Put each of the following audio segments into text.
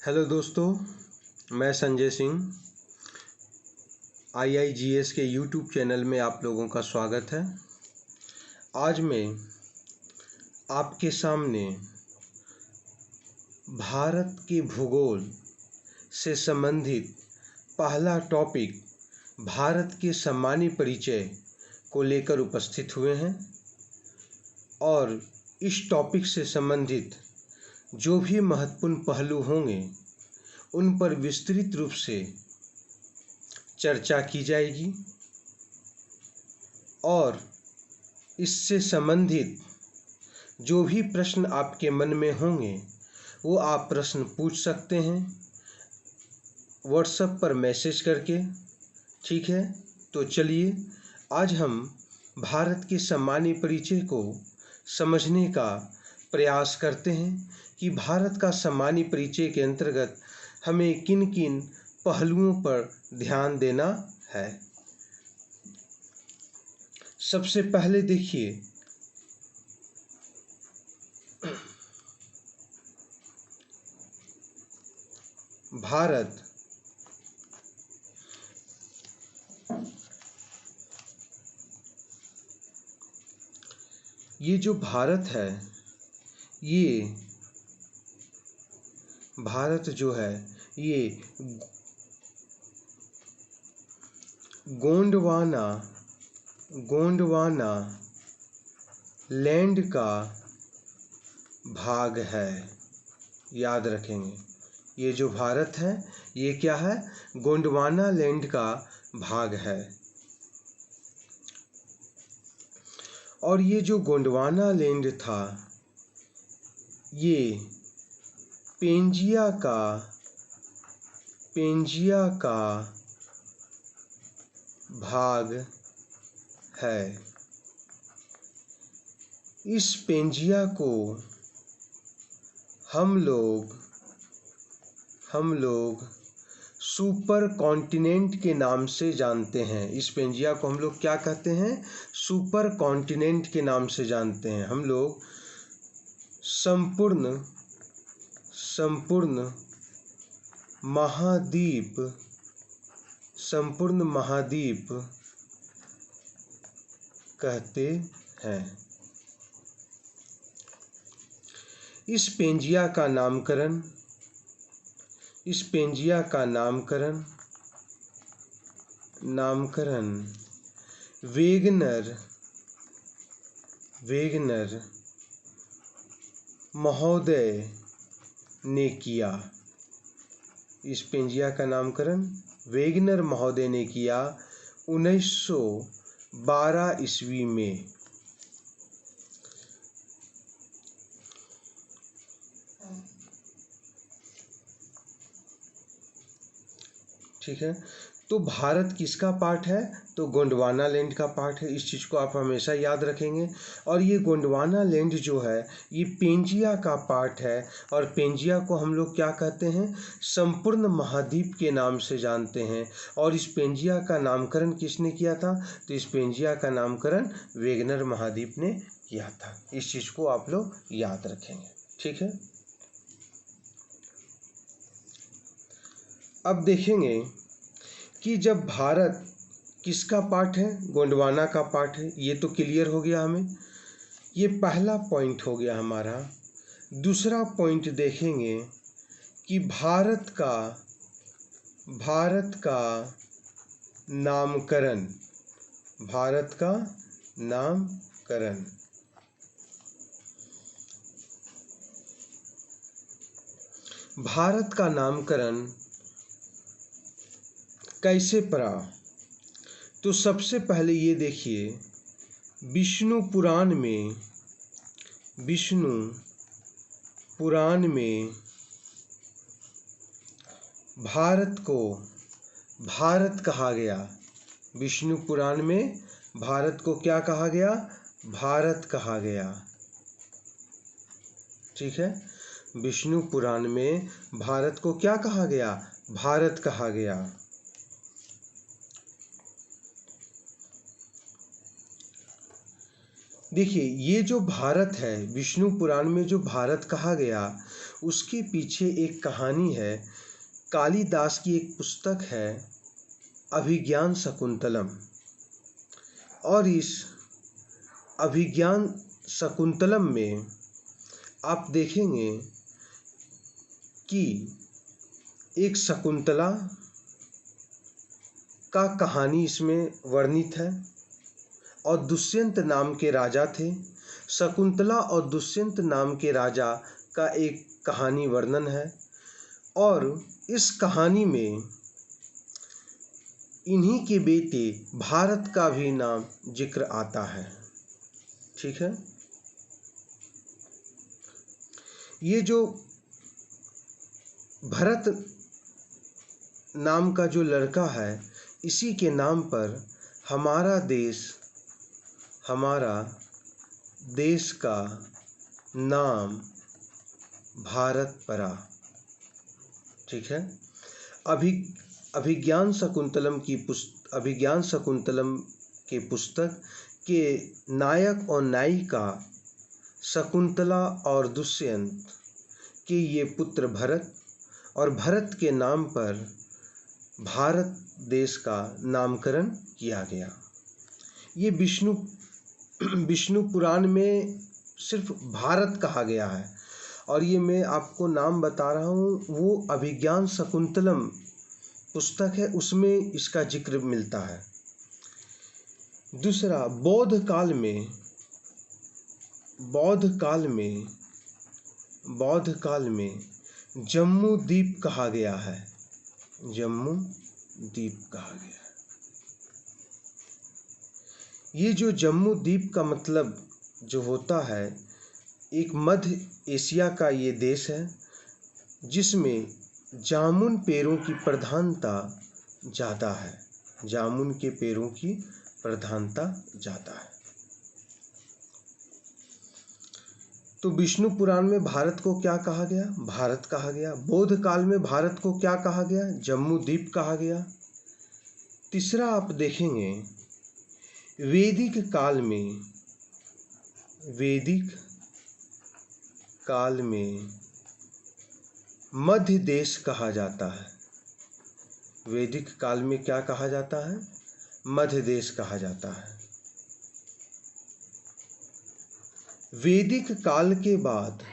Hello दोस्तों, मैं Sanjay Singh. IIGS के यूट्यूब चैनल में आप लोगों का स्वागत है। आज मैं आपके सामने भारत के भूगोल से संबंधित पहला टॉपिक भारत के सामान्य परिचय को लेकर उपस्थित हुए हैं और इस टॉपिक से संबंधित जो भी महत्वपूर्ण पहलू होंगे उन पर विस्तृत रूप से चर्चा की जाएगी और इससे संबंधित जो भी प्रश्न आपके मन में होंगे वो आप प्रश्न पूछ सकते हैं व्हाट्सएप पर मैसेज करके। ठीक है, तो चलिए आज हम भारत के सामान्य परिचय को समझने का प्रयास करते हैं कि भारत का सामान्य परिचय के अंतर्गत हमें किन किन पहलुओं पर ध्यान देना है। सबसे पहले देखिए, भारत ये जो भारत है, ये भारत जो है ये गोंडवाना लैंड का भाग है। याद रखेंगे, ये जो भारत है ये क्या है? गोंडवाना लैंड का भाग है। और ये जो गोंडवाना लैंड था ये पेंजिया का भाग है। इस पेंजिया को हम लोग सुपर कॉन्टिनेंट के नाम से जानते हैं। इस पेंजिया को हम लोग क्या कहते हैं? सुपर कॉन्टिनेंट के नाम से जानते हैं। हम लोग संपूर्ण महाद्वीप कहते हैं। इस पेंजिया का नामकरण वेगनर महोदय ने किया। इस पेंजिया का नामकरण वेगनर महोदय ने किया 1912 ईस्वी में। ठीक है, तो भारत किसका पार्ट है? तो गोंडवाना लैंड का पार्ट है। इस चीज़ को आप हमेशा याद रखेंगे। और ये गोंडवाना लैंड जो है ये पेंजिया का पार्ट है और पेंजिया को हम लोग क्या कहते हैं? संपूर्ण महाद्वीप के नाम से जानते हैं। और इस पेंजिया का नामकरण किसने किया था? तो इस पेंजिया का नामकरण वेगनर महाद्वीप ने किया था। इस चीज़ को आप लोग याद रखेंगे। ठीक है, अब देखेंगे कि जब भारत किसका पार्ट है? गोंडवाना का पार्ट है। ये तो क्लियर हो गया हमें, ये पहला पॉइंट हो गया हमारा। दूसरा पॉइंट देखेंगे कि भारत का नामकरण भारत का नामकरण कैसे पड़ा? तो सबसे पहले ये देखिए, विष्णु पुराण में भारत कहा गया। विष्णु पुराण में भारत को क्या कहा गया? भारत कहा गया। ठीक है, विष्णु पुराण में भारत को क्या कहा गया? भारत कहा गया। देखिए, ये जो भारत है विष्णु पुराण में जो भारत कहा गया उसके पीछे एक कहानी है। कालिदास की एक पुस्तक है अभिज्ञान शकुंतलम, और इस अभिज्ञान शकुंतलम में आप देखेंगे कि एक शकुंतला का कहानी इसमें वर्णित है और दुष्यंत नाम के राजा थे। शकुंतला और दुष्यंत नाम के राजा का एक कहानी वर्णन है, और इस कहानी में इन्हीं के बेटे भारत का भी नाम जिक्र आता है। ठीक है, ये जो भरत नाम का जो लड़का है, इसी के नाम पर हमारा देश का नाम भारत पड़ा। ठीक है, अभिज्ञान शकुंतलम के पुस्तक के नायक और नायिका शकुंतला और दुष्यंत के ये पुत्र भरत, और भरत के नाम पर भारत देश का नामकरण किया गया। ये विष्णु पुराण में सिर्फ भारत कहा गया है, और ये मैं आपको नाम बता रहा हूँ, वो अभिज्ञान शकुंतलम पुस्तक है, उसमें इसका जिक्र मिलता है। दूसरा, बौद्ध काल में जम्मू द्वीप कहा गया है। जम्मू द्वीप कहा गया है। ये जो जम्मू द्वीप का मतलब जो होता है, एक मध्य एशिया का ये देश है जिसमें जामुन पेड़ों की प्रधानता ज़्यादा है। जामुन के पेड़ों की प्रधानता ज़्यादा है। तो विष्णु पुराण में भारत को क्या कहा गया? भारत कहा गया। बौद्ध काल में भारत को क्या कहा गया? जम्मू द्वीप कहा गया। तीसरा आप देखेंगे, वैदिक काल में मध्य देश कहा जाता है। वैदिक काल में क्या कहा जाता है? मध्य देश कहा जाता है। वैदिक काल के बाद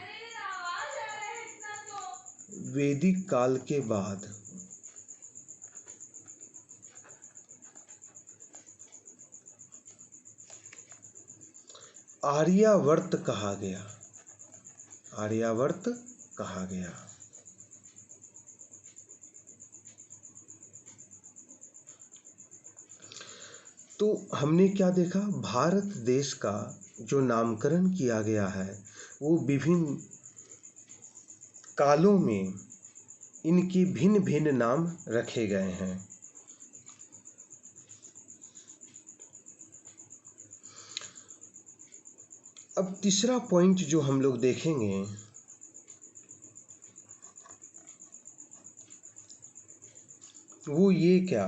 आर्यावर्त कहा गया। तो हमने क्या देखा? भारत देश का जो नामकरण किया गया है वो विभिन्न कालों में इनके भिन्न भिन्न नाम रखे गए हैं। अब तीसरा पॉइंट जो हम लोग देखेंगे, वो ये क्या,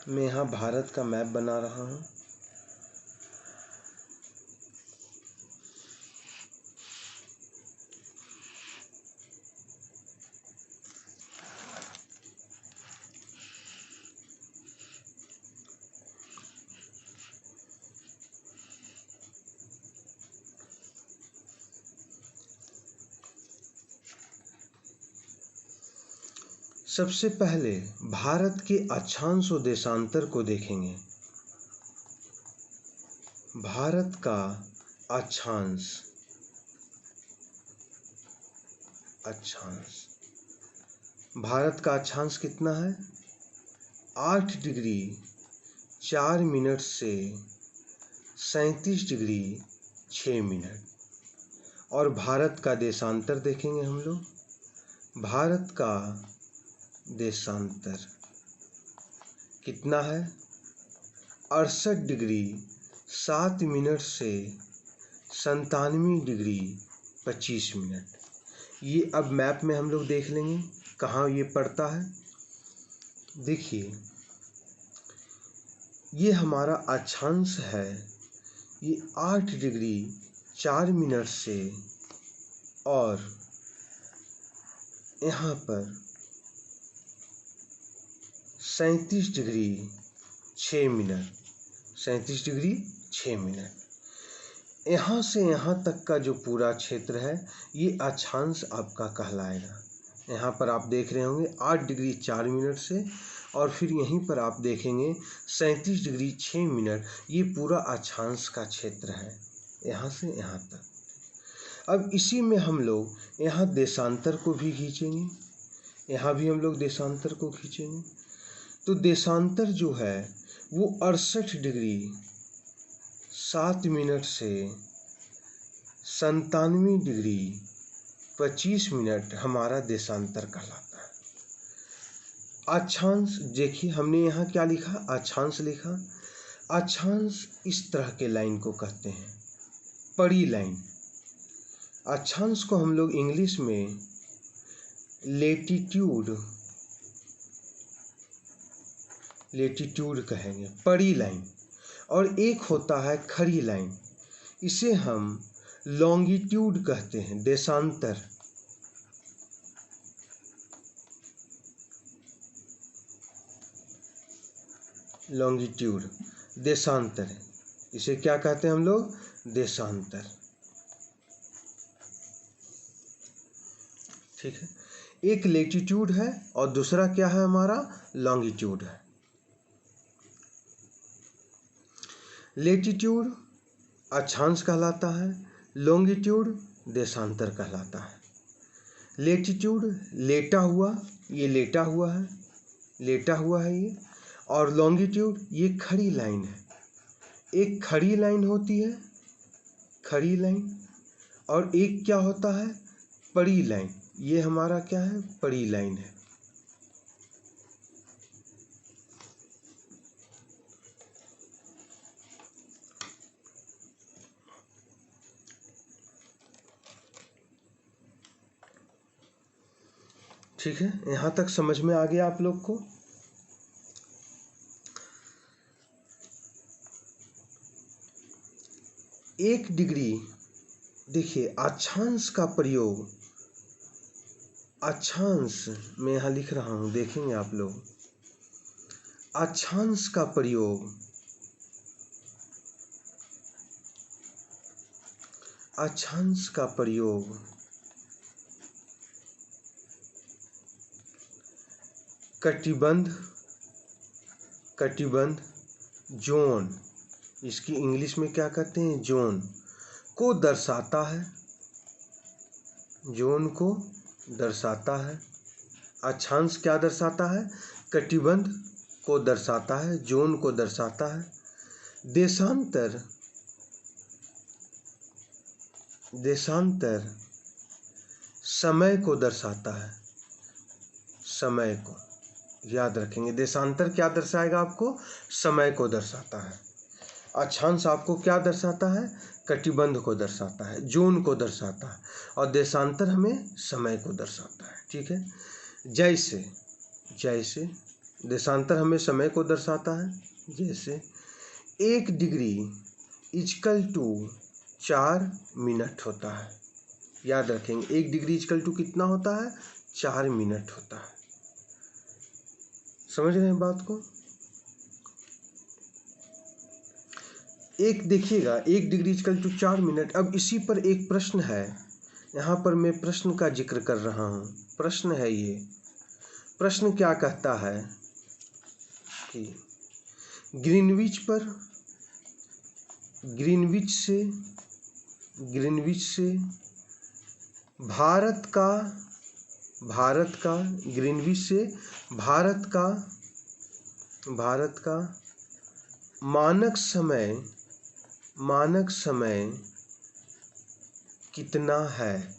मैं यहाँ भारत का मैप बना रहा हूँ। सबसे पहले भारत के अक्षांश और देशांतर को देखेंगे। भारत का अक्षांश भारत का अक्षांश कितना है? 8 डिग्री 4 मिनट से 37 डिग्री 6 मिनट। और भारत का देशांतर देखेंगे हम लोग। भारत का देशांतर कितना है? 68 डिग्री 7 मिनट से 97 डिग्री 25 मिनट। ये अब मैप में हम लोग देख लेंगे कहाँ ये पड़ता है। देखिए, ये हमारा अक्षांश है, ये 8 डिग्री 4 मिनट से और यहाँ पर 37 डिग्री 6 मिनट, 37 डिग्री 6 मिनट। यहाँ से यहाँ तक का जो पूरा क्षेत्र है ये अक्षांश आपका कहलाएगा। यहाँ पर आप देख रहे होंगे 8 डिग्री 4 मिनट से, और फिर यहीं पर आप देखेंगे 37 डिग्री 6 मिनट, ये पूरा अक्षांश का क्षेत्र है यहाँ से यहाँ तक। अब इसी में हम लोग यहाँ देशांतर को भी खींचेंगे, यहाँ भी हम लोग देशांतर को खींचेंगे। तो देशांतर जो है वो 68 डिग्री 7 मिनट से 97 डिग्री 25 मिनट हमारा देशांतर कहलाता है। अक्षांश देखिए, हमने यहाँ क्या लिखा, अक्षांश लिखा। अक्षांश इस तरह के लाइन को कहते हैं पड़ी लाइन। अक्षांश को हम लोग इंग्लिश में लेटीट्यूड कहेंगे, पड़ी लाइन। और एक होता है खड़ी लाइन, इसे हम लॉन्गिट्यूड कहते हैं, देशांतर। लॉन्गिट्यूड देशांतर, इसे क्या कहते हैं हम लोग, देशांतर। ठीक है, एक लेटीट्यूड है और दूसरा क्या है हमारा, लॉन्गिट्यूड है। लेटीट्यूड अक्षांश कहलाता है, लॉन्गिट्यूड देशांतर कहलाता है। लेटीट्यूड लेटा हुआ, ये लेटा हुआ है, लेटा हुआ है ये, और लॉन्गिट्यूड ये खड़ी लाइन है। एक खड़ी लाइन होती है, खड़ी लाइन, और एक क्या होता है, पड़ी लाइन। ये हमारा क्या है, पड़ी लाइन है। ठीक है, यहाँ तक समझ में आ गया आप लोग को। एक डिग्री, देखिए अक्षांश का प्रयोग, अक्षांश मैं यहाँ लिख रहा हूँ, देखेंगे आप लोग। अक्षांश का प्रयोग, अक्षांश का प्रयोग कटिबंध, कटिबंध जोन, इसकी इंग्लिश में क्या कहते हैं, जोन को दर्शाता है, जोन को दर्शाता है। अक्षांश क्या दर्शाता है, कटिबंध को दर्शाता है, जोन को दर्शाता है। देशांतर, देशांतर समय को दर्शाता है, समय को याद रखेंगे। देशांतर क्या दर्शाएगा आपको, समय को दर्शाता है। अक्षांश आपको क्या दर्शाता है, कटिबंध को दर्शाता है, जोन को दर्शाता है, और देशांतर हमें समय को दर्शाता है। ठीक है, जैसे जैसे देशांतर हमें समय को दर्शाता है, जैसे 1 डिग्री इक्वल टू 4 मिनट होता है। याद रखेंगे, 1 डिग्री इक्वल टू कितना होता है, 4 मिनट होता है। समझ रहे हैं बात को। एक देखिएगा, 1 डिग्री इक्वल टू 4 मिनट। अब इसी पर एक प्रश्न है, यहाँ पर मैं प्रश्न का जिक्र कर रहा हूँ। प्रश्न है ये, प्रश्न क्या कहता है कि ग्रीनविच पर, ग्रीनविच से भारत का, ग्रीनविच से भारत का मानक समय कितना है।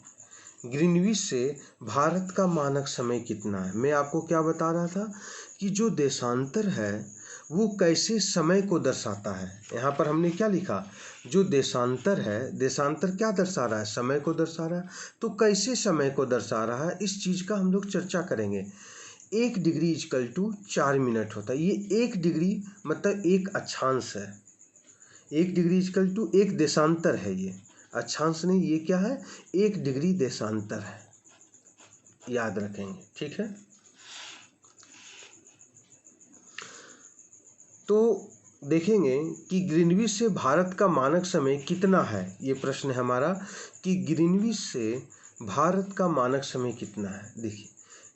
ग्रीनविच से भारत का मानक समय कितना है। मैं आपको क्या बता रहा था कि जो देशांतर है वो कैसे समय को दर्शाता है। यहाँ पर हमने क्या लिखा, जो देशांतर है, देशांतर क्या दर्शा रहा है, समय को दर्शा रहा है। तो कैसे समय को दर्शा रहा है, इस चीज़ का हम लोग चर्चा करेंगे। 1 डिग्री इक्वल टू 4 मिनट होता है। ये 1 डिग्री मतलब एक अक्षांश है। 1 डिग्री इक्वल टू एक देशांतर है, ये अक्षांश नहीं, ये क्या है, 1 डिग्री देशांतर है, याद रखेंगे। ठीक है, तो देखेंगे कि ग्रीनविच से भारत का मानक समय कितना है। ये प्रश्न है हमारा कि ग्रीनविच से भारत का मानक समय कितना है। देखिए,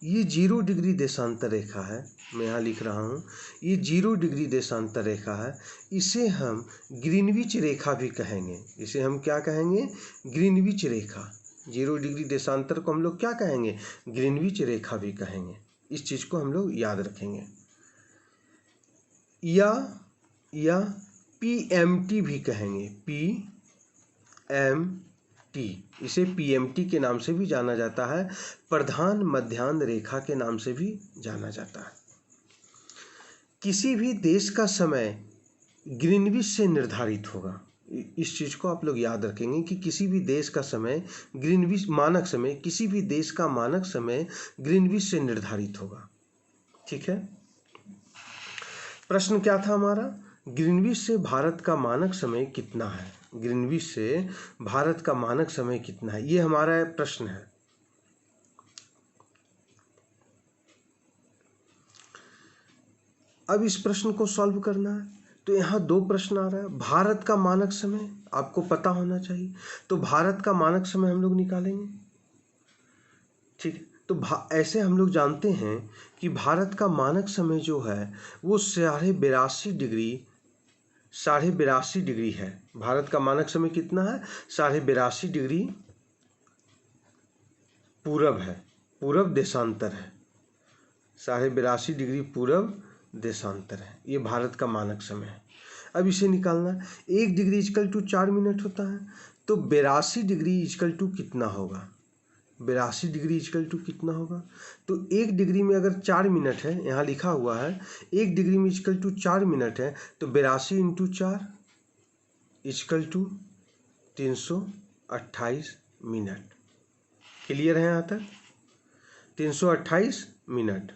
ये 0 डिग्री देशांतर रेखा है, मैं यहाँ लिख रहा हूँ, ये 0 डिग्री देशांतर रेखा है। इसे हम ग्रीनविच रेखा भी कहेंगे। इसे हम क्या कहेंगे, ग्रीनविच रेखा। 0 डिग्री देशांतर को हम लोग क्या कहेंगे, ग्रीनविच रेखा भी कहेंगे। इस चीज़ को हम लोग याद रखेंगे। या PMT भी कहेंगे, PMT, इसे PMT के नाम से भी जाना जाता है, प्रधान मध्याह्न रेखा के नाम से भी जाना जाता है। किसी भी देश का समय ग्रीनविच से निर्धारित होगा। इस चीज़ को आप लोग याद रखेंगे कि किसी भी देश का समय ग्रीनविच मानक समय, किसी भी देश का मानक समय ग्रीनविच से निर्धारित होगा। ठीक है, प्रश्न क्या था हमारा, ग्रीनविच से भारत का मानक समय कितना है, ग्रीनविच से भारत का मानक समय कितना है, ये हमारा प्रश्न है। अब इस प्रश्न को सॉल्व करना है, तो यहाँ 2 प्रश्न आ रहा है। भारत का मानक समय आपको पता होना चाहिए, तो भारत का मानक समय हम लोग निकालेंगे। ठीक, तो ऐसे हम लोग जानते हैं कि भारत का मानक समय जो है वो 82.5 डिग्री है। भारत का मानक समय कितना है, 82.5 डिग्री पूरब है, पूरब देशांतर है, 82.5 डिग्री पूरब देशांतर है, ये भारत का मानक समय है। अब इसे निकालना है, 1 डिग्री इक्वल टू 4 मिनट होता है, तो 82 डिग्री इक्वल टू कितना होगा, 82 डिग्री इक्वल टू कितना होगा, तो 1 डिग्री में अगर 4 मिनट है, यहाँ लिखा हुआ है 1 डिग्री में इक्वल टू 4 मिनट है, तो 82 इंटू 4 इक्वल टू 328 मिनट। क्लियर है यहाँ तक, 328 मिनट।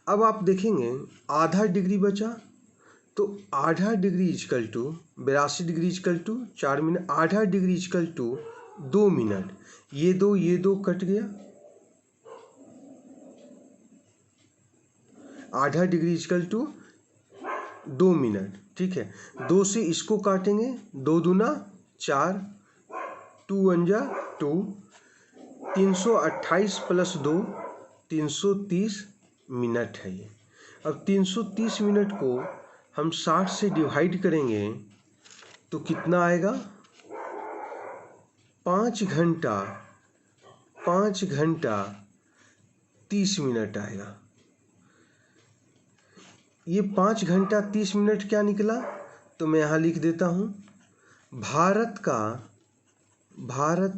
अब आप देखेंगे आधा डिग्री बचा, तो आधा degree equal to 82 degree equal to 4 minute, आधा डिग्री इक्वल टू 2 मिनट, ये दो कट गया, आधा डिग्री इक्वल टू 2 मिनट। ठीक है, 2 से इसको काटेंगे, 2 दूना 4, 2 1 जा 2, 328 प्लस 2 330 मिनट है ये। अब 330 मिनट को हम 60 से डिवाइड करेंगे तो कितना आएगा, 5 घंटा 30 मिनट आएगा। ये 5 घंटा 30 मिनट क्या निकला, तो मैं यहाँ लिख देता हूँ, भारत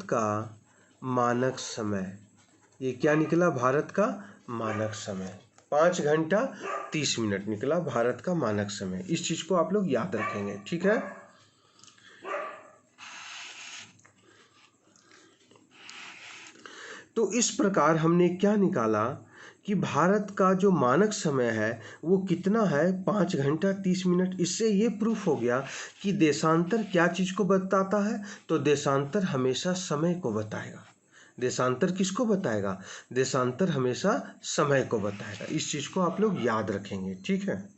का मानक समय, ये क्या निकला, भारत का मानक समय 5 घंटा 30 मिनट निकला भारत का मानक समय। इस चीज को आप लोग याद रखेंगे। ठीक है, तो इस प्रकार हमने क्या निकाला कि भारत का जो मानक समय है वो कितना है, 5 घंटा 30 मिनट। इससे ये प्रूफ हो गया कि देशांतर क्या चीज़ को बताता है, तो देशांतर हमेशा समय को बताएगा। देशांतर किसको बताएगा, देशांतर हमेशा समय को बताएगा। इस चीज़ को आप लोग याद रखेंगे। ठीक है,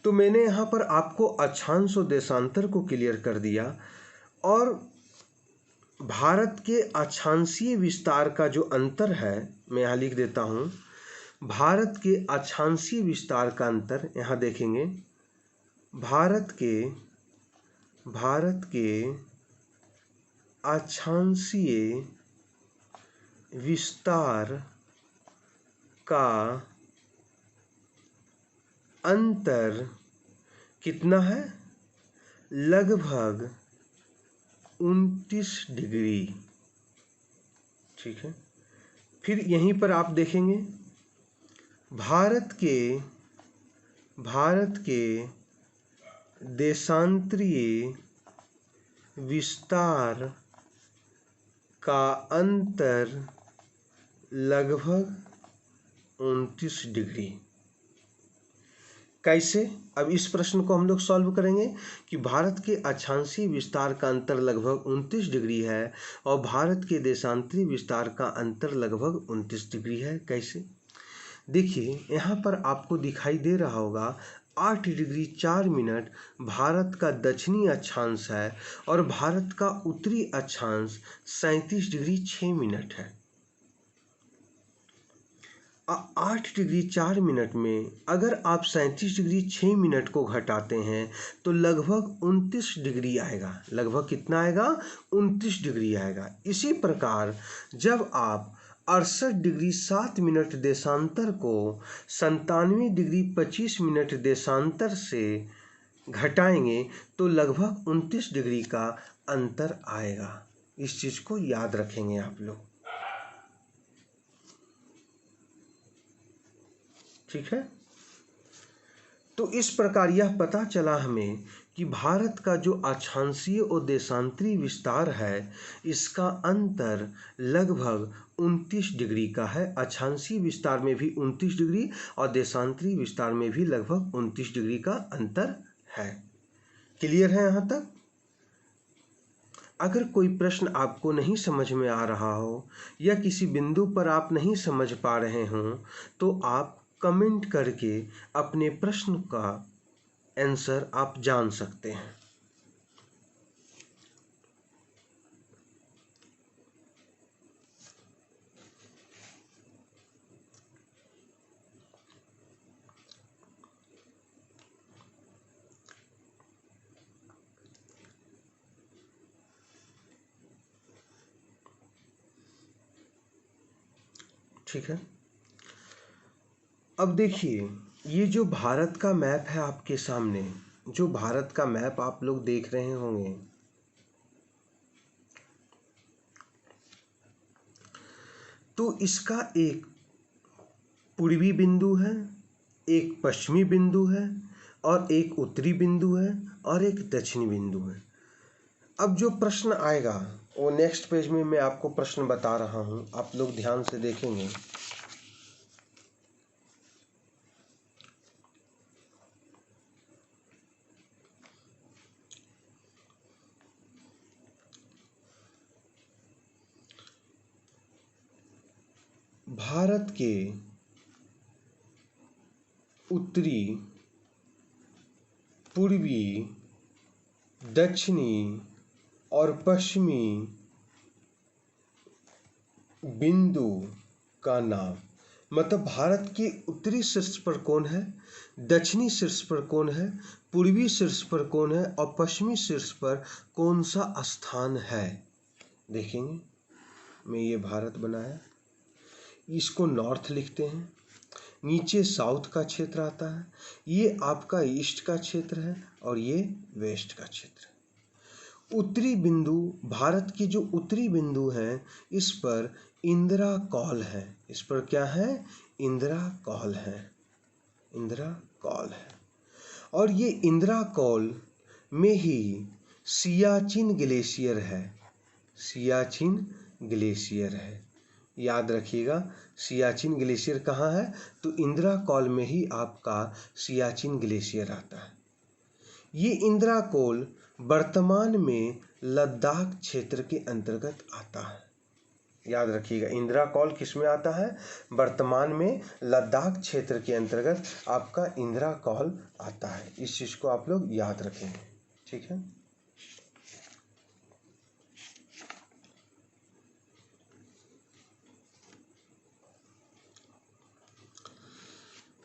तो मैंने यहाँ पर आपको अक्षांश और देशांतर को क्लियर कर दिया, और भारत के अक्षांशीय विस्तार का जो अंतर है मैं यहाँ लिख देता हूँ। भारत के अक्षांशीय विस्तार का अंतर यहाँ देखेंगे, भारत के अक्षांशीय विस्तार का अंतर कितना है, लगभग 29 डिग्री। ठीक है, फिर यहीं पर आप देखेंगे भारत के देशांतरीय विस्तार का अंतर लगभग 29 डिग्री। कैसे? अब इस प्रश्न को हम लोग सॉल्व करेंगे कि भारत के अक्षांशीय विस्तार का अंतर लगभग 29 डिग्री है और भारत के देशांतरी विस्तार का अंतर लगभग 29 डिग्री है। कैसे? देखिए, यहाँ पर आपको दिखाई दे रहा होगा 8 डिग्री 4 मिनट भारत का दक्षिणी अक्षांश है और भारत का उत्तरी अक्षांश 37 डिग्री 6 मिनट है। 8 डिग्री 4 मिनट में अगर आप 37 डिग्री 6 मिनट को घटाते हैं तो लगभग 29 डिग्री आएगा। लगभग कितना आएगा? 29 डिग्री आएगा। इसी प्रकार जब आप 68 डिग्री 7 मिनट देशांतर को 97 डिग्री 25 मिनट देशांतर से घटाएंगे तो लगभग 29 डिग्री का अंतर आएगा। इस चीज़ को याद रखेंगे आप लोग, ठीक है। तो इस प्रकार यह पता चला हमें कि भारत का जो अक्षांशीय और देशांतरी विस्तार है इसका अंतर लगभग 29 डिग्री का है। अक्षांशीय विस्तार में भी 29 डिग्री और देशांतरी विस्तार में भी लगभग 29 डिग्री का अंतर है। क्लियर है यहाँ तक? अगर कोई प्रश्न आपको नहीं समझ में आ रहा हो या किसी बिंदु पर आप नहीं समझ पा रहे हों तो आप कमेंट करके अपने प्रश्न का आंसर आप जान सकते हैं। ठीक है। अब देखिए, ये जो भारत का मैप है आपके सामने, जो भारत का मैप आप लोग देख रहे होंगे, तो इसका एक पूर्वी बिंदु है, एक पश्चिमी बिंदु है और एक उत्तरी बिंदु है और एक दक्षिणी बिंदु है। अब जो प्रश्न आएगा वो नेक्स्ट पेज में मैं आपको प्रश्न बता रहा हूँ, आप लोग ध्यान से देखेंगे। भारत के उत्तरी, पूर्वी, दक्षिणी और पश्चिमी बिंदु का नाम, मतलब भारत के उत्तरी शीर्ष पर कौन है, दक्षिणी शीर्ष पर कौन है, पूर्वी शीर्ष पर कौन है और पश्चिमी शीर्ष पर कौन सा स्थान है। देखेंगे, मैं ये भारत बनाया, इसको नॉर्थ लिखते हैं, नीचे साउथ का क्षेत्र आता है, ये आपका ईस्ट का क्षेत्र है और ये वेस्ट का क्षेत्र है। उत्तरी बिंदु, भारत की जो उत्तरी बिंदु है इस पर इंदिरा कॉल है। इस पर क्या है? इंदिरा कॉल है। इंदिरा कॉल है और ये इंदिरा कॉल में ही सियाचिन ग्लेशियर है। सियाचिन ग्लेशियर है, याद रखिएगा। सियाचिन ग्लेशियर कहाँ है? तो इंदिरा कॉल में ही आपका सियाचिन ग्लेशियर आता है। ये इंदिरा कॉल वर्तमान में लद्दाख क्षेत्र के अंतर्गत आता है। याद रखिएगा, इंदिरा कॉल किस में आता है? वर्तमान में लद्दाख क्षेत्र के अंतर्गत आपका इंदिरा कॉल आता है। इस चीज को आप लोग याद रखेंगे, ठीक है।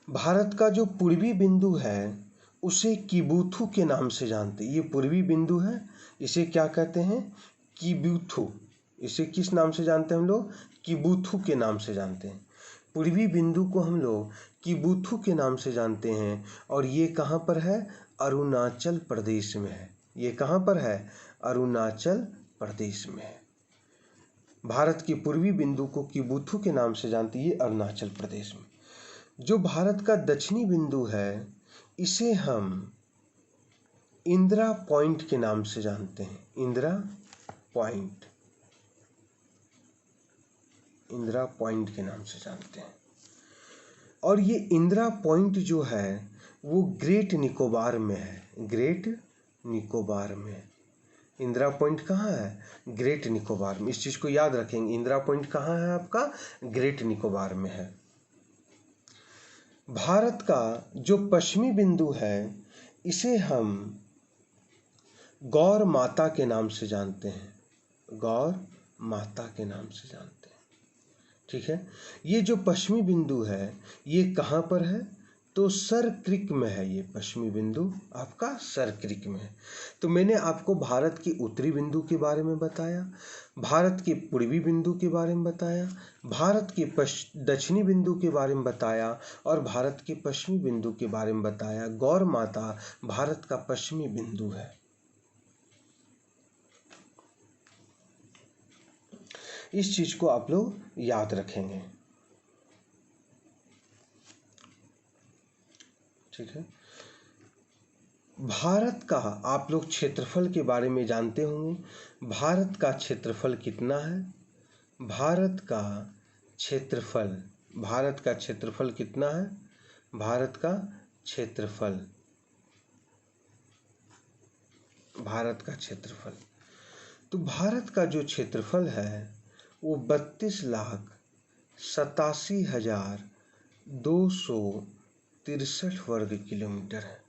भारत का जो पूर्वी बिंदु है उसे किबुथु के नाम से जानते हैं। ये पूर्वी बिंदु है, इसे क्या कहते हैं? किबुथु। इसे किस नाम से जानते हैं हम लोग? किबुथु के नाम से जानते हैं। पूर्वी बिंदु को हम लोग किबुथु के नाम से जानते हैं और ये कहाँ पर है? अरुणाचल प्रदेश में है। ये कहाँ पर है? अरुणाचल प्रदेश में है। भारत के पूर्वी बिंदु को किबुथु के नाम से जानते हैं, ये अरुणाचल प्रदेश में। जो भारत का दक्षिणी बिंदु है इसे हम इंदिरा पॉइंट के नाम से जानते हैं। इंदिरा पॉइंट। इंदिरा पॉइंट के नाम से जानते हैं। और ये इंदिरा पॉइंट जो है वो ग्रेट निकोबार में है, ग्रेट निकोबार में। इंदिरा पॉइंट कहाँ है? ग्रेट निकोबार में। इस चीज़ को याद रखेंगे, इंदिरा पॉइंट कहाँ है आपका? ग्रेट निकोबार में है। भारत का जो पश्चिमी बिंदु है इसे हम गौर माता के नाम से जानते हैं, गौर माता के नाम से जानते हैं। ठीक है, ये जो पश्चिमी बिंदु है ये कहाँ पर है? तो सर क्रिक में है। ये पश्चिमी बिंदु आपका सर क्रिक में है। तो मैंने आपको भारत के उत्तरी बिंदु के बारे में बताया, भारत के पूर्वी बिंदु के बारे में बताया, भारत के दक्षिणी बिंदु के बारे में बताया और भारत के पश्चिमी बिंदु के बारे में बताया। गौर माता भारत का पश्चिमी बिंदु है। इस चीज को आप लोग याद रखेंगे। ठीक है, भारत का आप लोग क्षेत्रफल के बारे में जानते होंगे। भारत का क्षेत्रफल कितना है? भारत का क्षेत्रफल, भारत का क्षेत्रफल कितना है? भारत का क्षेत्रफल, भारत का क्षेत्रफल, तो भारत का जो क्षेत्रफल है वो 32,87,263 वर्ग किलोमीटर है।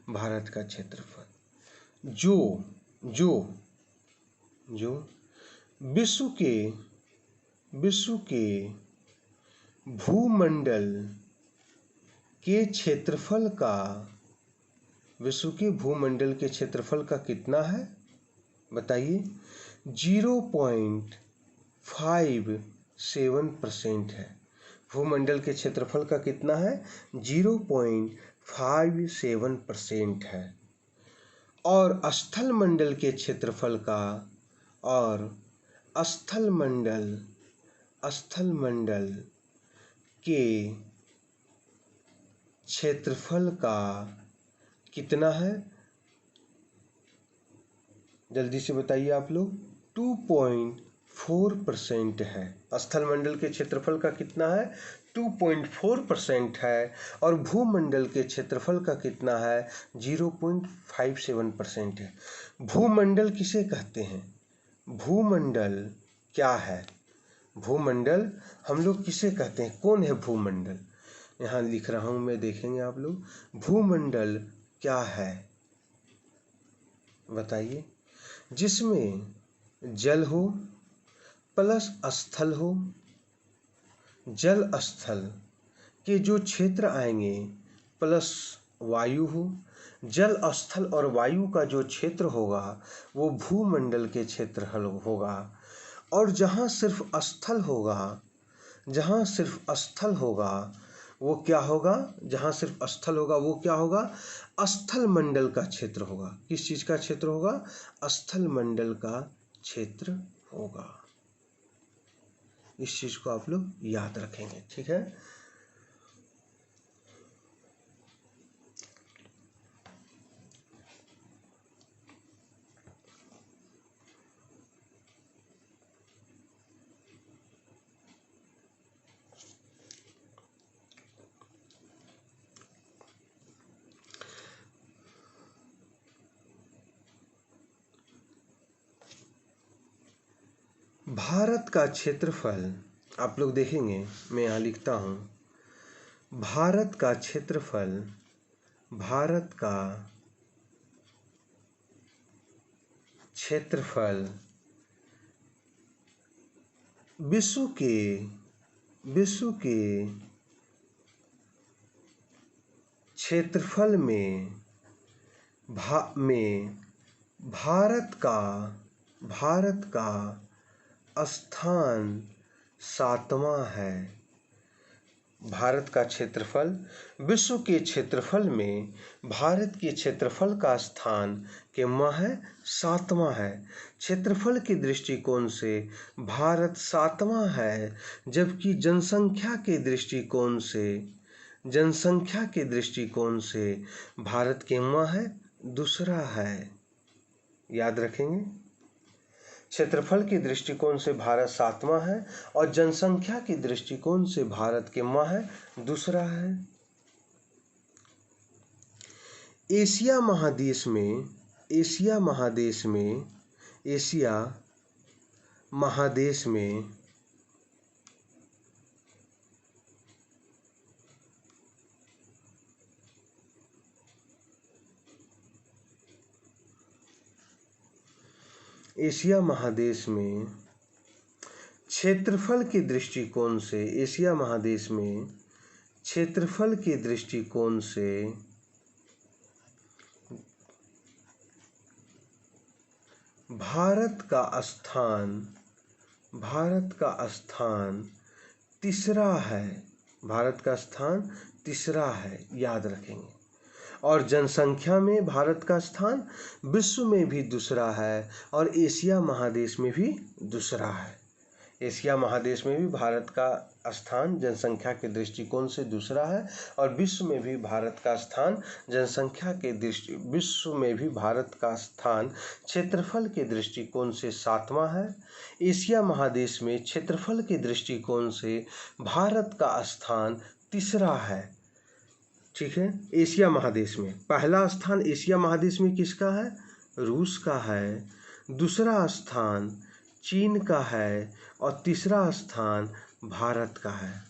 भारत का क्षेत्रफल जो जो जो विश्व के भूमंडल के क्षेत्रफल का, विश्व के भूमंडल के क्षेत्रफल का कितना है बताइए? 0.57% है। भूमंडल के क्षेत्रफल का कितना है? 0.57% है। और स्थल मंडल के क्षेत्रफल का, और स्थल मंडल के क्षेत्रफल का कितना है? जल्दी से बताइए आप लोग। 2.4% है। स्थल मंडल के क्षेत्रफल का कितना है? 2.4% है। और भूमंडल के क्षेत्रफल का कितना है? 0.57% है। भूमंडल किसे कहते हैं? भूमंडल क्या है? भूमंडल हम लोग किसे कहते हैं? कौन है भूमंडल? यहाँ लिख रहा हूं मैं, देखेंगे आप लोग। भूमंडल क्या है बताइए? जिसमें जल हो प्लस स्थल हो, जल स्थल के जो क्षेत्र आएंगे प्लस वायु हो, जल स्थल और वायु का जो क्षेत्र होगा वो भूमंडल के क्षेत्र होगा। और जहाँ सिर्फ स्थल होगा, जहाँ सिर्फ स्थल होगा वो क्या होगा? जहाँ सिर्फ स्थल होगा वो क्या होगा? स्थल मंडल का क्षेत्र होगा। किस चीज का क्षेत्र होगा? स्थल मंडल का क्षेत्र होगा। इस चीज को आप लोग याद रखेंगे। ठीक है, भारत का क्षेत्रफल आप लोग देखेंगे, मैं यहाँ लिखता हूँ। भारत का क्षेत्रफल, भारत का क्षेत्रफल विश्व के क्षेत्रफल में भारत का स्थान 7वां है। भारत का क्षेत्रफल विश्व के क्षेत्रफल में भारत के क्षेत्रफल का स्थान कितना है? 7वां है। क्षेत्रफल के दृष्टिकोण से भारत 7वां है, जबकि जनसंख्या के दृष्टिकोण से भारत कितना है? दूसरा है। याद रखेंगे। क्षेत्रफल के दृष्टिकोण से भारत 7वां है और जनसंख्या के दृष्टिकोण से भारत कितना है? दूसरा है। एशिया महादेश में एशिया महादेश में एशिया महादेश में क्षेत्रफल के दृष्टिकोण से भारत का स्थान तीसरा है, याद रखेंगे। और जनसंख्या में भारत का स्थान विश्व में भी दूसरा है और एशिया महादेश में भी दूसरा है। एशिया महादेश में भी भारत का स्थान जनसंख्या के दृष्टिकोण से दूसरा है और विश्व में भी भारत का स्थान क्षेत्रफल के दृष्टिकोण से 7वां है। एशिया महादेश में क्षेत्रफल के दृष्टिकोण से भारत का स्थान तीसरा है। ठीक है। एशिया महादेश में पहला स्थान एशिया महादेश में किसका है? रूस का है। दूसरा स्थान चीन का है और तीसरा स्थान भारत का है।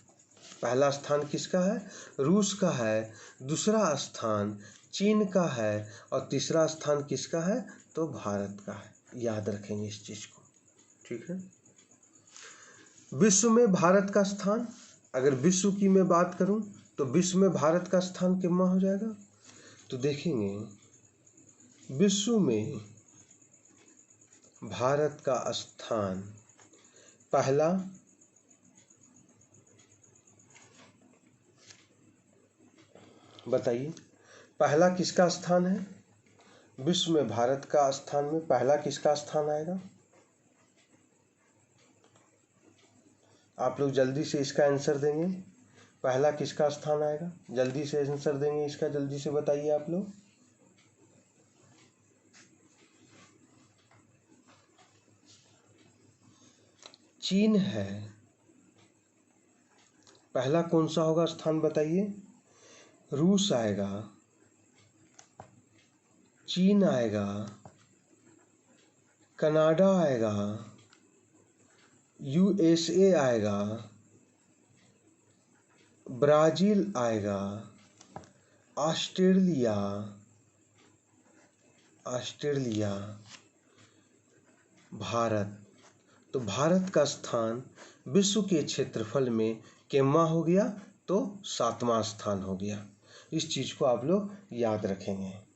पहला स्थान किसका है? रूस का है। दूसरा स्थान चीन का है और तीसरा स्थान किसका है? तो भारत का है। याद रखेंगे इस चीज को। ठीक है। विश्व में भारत का स्थान, अगर विश्व की मैं बात करूं तो विश्व में भारत का स्थान कितना हो जाएगा? तो देखेंगे विश्व में भारत का स्थान पहला, बताइए पहला किसका स्थान है? विश्व में भारत का स्थान में पहला किसका स्थान आएगा? आप लोग जल्दी से इसका आंसर देंगे। पहला किसका स्थान आएगा? जल्दी से आंसर देंगे इसका, जल्दी से बताइए आप लोग। चीन है। पहला कौन सा होगा स्थान बताइए? रूस आएगा, चीन आएगा, कनाडा आएगा, यूएसए आएगा, ब्राजील आएगा, ऑस्ट्रेलिया, भारत। तो भारत का स्थान विश्व के क्षेत्रफल में कितना हो गया? तो 7वां स्थान हो गया। इस चीज को आप लोग याद रखेंगे।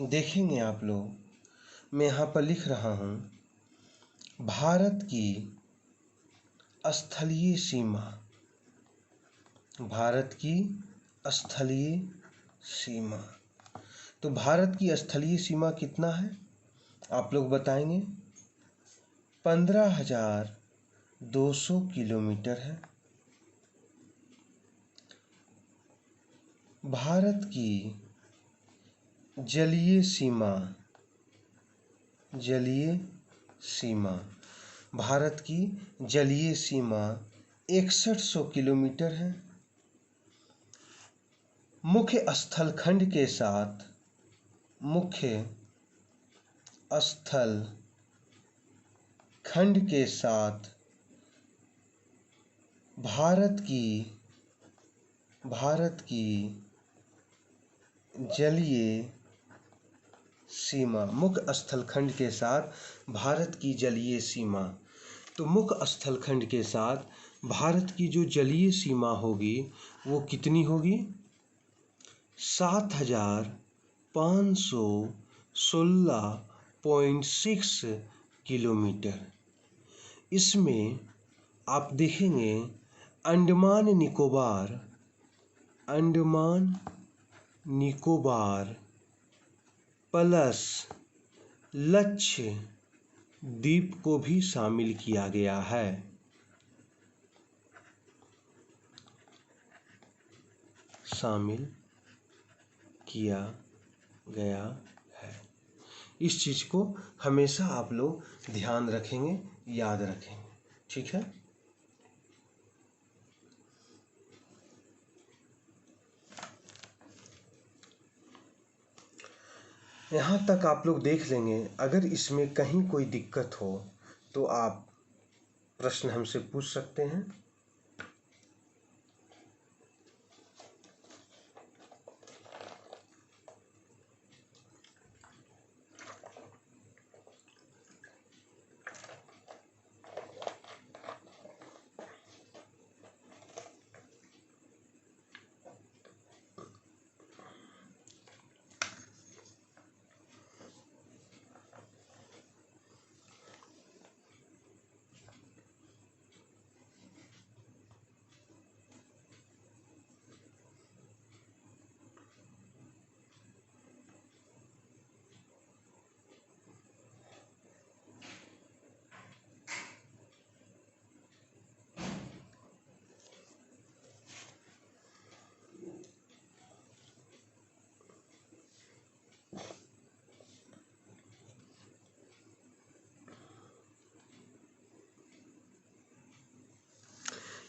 देखेंगे आप लोग, मैं यहाँ पर लिख रहा हूँ भारत की स्थलीय सीमा। भारत की स्थलीय सीमा, तो भारत की स्थलीय सीमा कितना है आप लोग बताएंगे? 15,200 किलोमीटर है। भारत की जलीय सीमा, भारत की जलीय सीमा 6100 किलोमीटर है। मुख्य स्थलखंड के साथ भारत की जलीय सीमा, मुख्य स्थलखंड के साथ भारत की जलीय सीमा। तो मुख्य स्थलखंड के साथ भारत की जो जलीय सीमा होगी वो कितनी होगी? 7,516.6 किलोमीटर। इसमें आप देखेंगे अंडमान निकोबार प्लस लक्षद्वीप को भी शामिल किया गया है। शामिल किया गया है। इस चीज को हमेशा आप लोग ध्यान रखेंगे, याद रखेंगे। ठीक है। यहाँ तक आप लोग देख लेंगे। अगर इसमें कहीं कोई दिक्कत हो तो आप प्रश्न हमसे पूछ सकते हैं।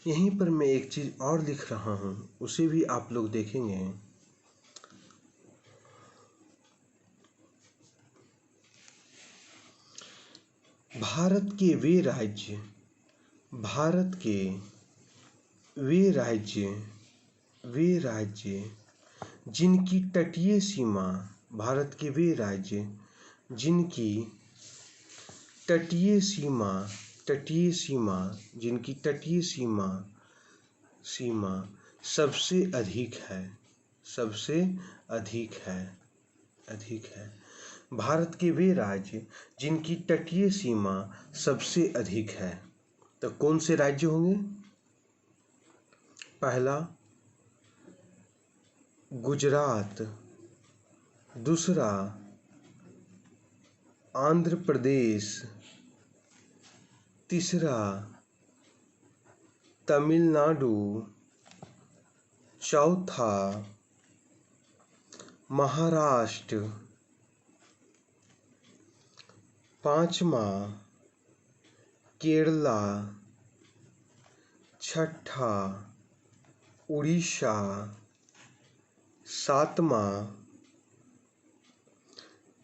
यहीं पर मैं एक चीज और लिख रहा हूं, उसे भी आप लोग देखेंगे। भारत के वे राज्य भारत के वे राज्य जिनकी तटीय सीमा भारत के वे राज्य जिनकी तटीय सीमा जिनकी तटीय सीमा सबसे अधिक है। भारत के वे राज्य जिनकी तटीय सीमा सबसे अधिक है। तो कौन से राज्य होंगे? पहला गुजरात, दूसरा आंध्र प्रदेश, तीसरा तमिलनाडु, चौथा महाराष्ट्र, पांचवा केरला, छठा उड़ीसा, सातवां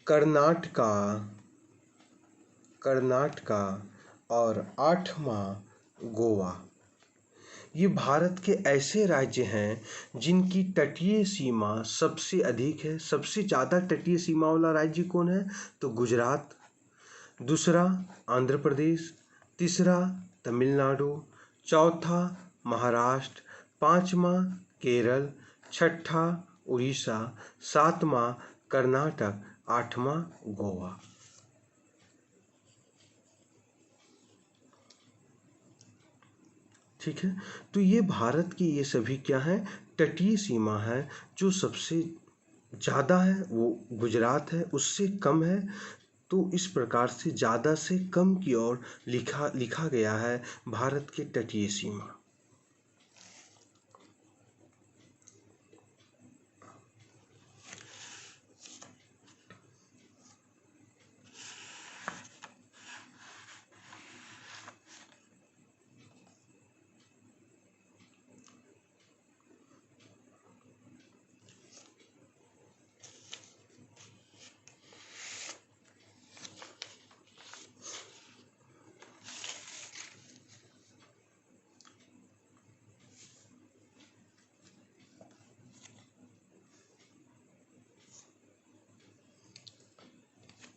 कर्नाटका और आठवां गोवा। ये भारत के ऐसे राज्य हैं जिनकी तटीय सीमा सबसे अधिक है। सबसे ज़्यादा तटीय सीमा वाला राज्य कौन है? तो गुजरात, दूसरा आंध्र प्रदेश, तीसरा तमिलनाडु, चौथा महाराष्ट्र, पांचवा केरल, छठा उड़ीसा, सातवां कर्नाटक, आठवां गोवा। ठीक है। तो ये भारत की ये सभी क्या है? तटीय सीमा है। जो सबसे ज़्यादा है वो गुजरात है, उससे कम है। तो इस प्रकार से ज़्यादा से कम की ओर लिखा गया है भारत की तटीय सीमा।